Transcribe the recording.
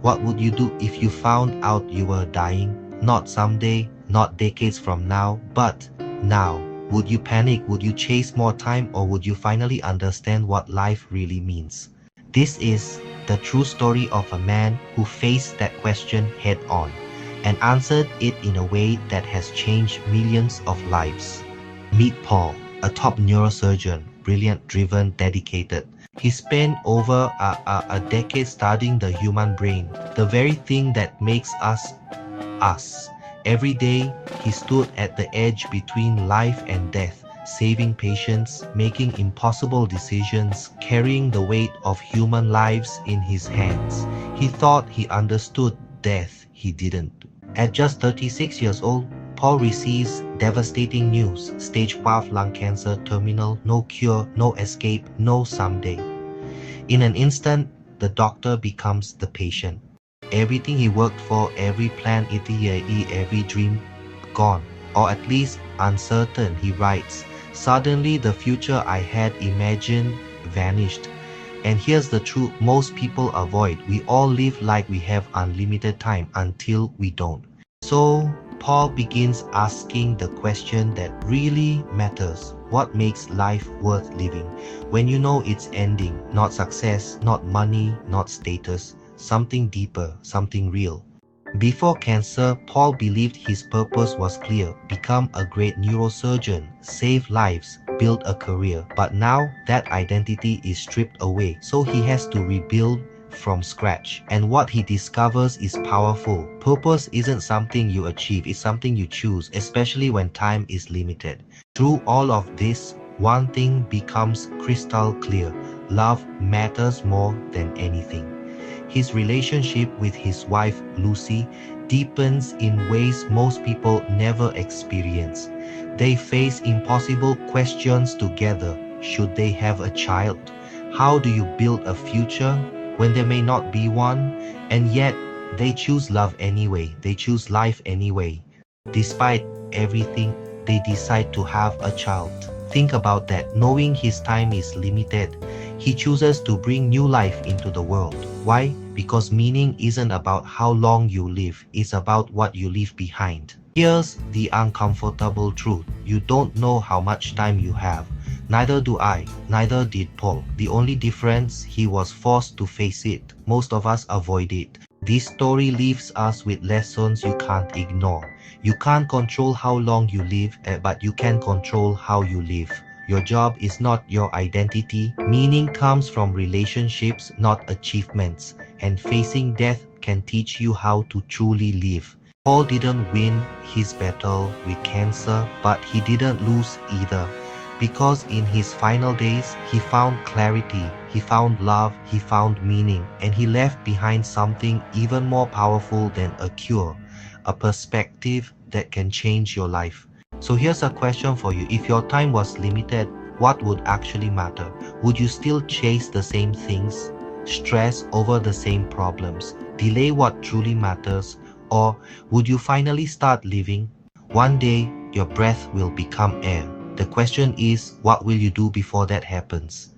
What would you do if you found out you were dying? Not someday, not decades from now, but now. Would you panic? Would you chase more time? Or would you finally understand what life really means? This is the true story of a man who faced that question head on and answered it in a way that has changed millions of lives. Meet Paul, a top neurosurgeon, brilliant, driven, dedicated. He spent over a decade studying the human brain, the very thing that makes us us. Every day, he stood at the edge between life and death, saving patients, making impossible decisions, carrying the weight of human lives in his hands. He thought he understood death. He didn't. At just 36 years old, Paul receives devastating news: stage 5 lung cancer, terminal, no cure, no escape, no someday. In an instant, the doctor becomes the patient. Everything he worked for, every plan, every dream, gone, or at least uncertain, he writes. Suddenly, the future I had imagined vanished. And here's the truth most people avoid. We all live like we have unlimited time until we don't. So, Paul begins asking the question that really matters. What makes life worth living? When you know it's ending, not success, not money, not status, something deeper, something real. Before cancer, Paul believed his purpose was clear: become a great neurosurgeon, save lives, build a career. But now that identity is stripped away, so he has to rebuild from scratch. And what he discovers is powerful. Purpose isn't something you achieve, it's something you choose, especially when time is limited. Through all of this, one thing becomes crystal clear: love matters more than anything. His relationship with his wife, Lucy, deepens in ways most people never experience. They face impossible questions together. Should they have a child? How do you build a future when there may not be one? And yet, they choose love anyway. They choose life anyway. Despite everything, they decide to have a child. Think about that. Knowing his time is limited, he chooses to bring new life into the world. Why? Because meaning isn't about how long you live, it's about what you leave behind. Here's the uncomfortable truth: you don't know how much time you have. Neither do I, neither did Paul. The only difference, he was forced to face it. Most of us avoid it. This story leaves us with lessons you can't ignore. You can't control how long you live, but you can control how you live. Your job is not your identity. Meaning comes from relationships, not achievements. And facing death can teach you how to truly live. Paul didn't win his battle with cancer, but he didn't lose either. Because in his final days, he found clarity, he found love, he found meaning, and he left behind something even more powerful than a cure: a perspective that can change your life. So here's a question for you. If your time was limited, what would actually matter? Would you still chase the same things, stress over the same problems, delay what truly matters, or would you finally start living? One day, your breath will become air. The question is, what will you do before that happens?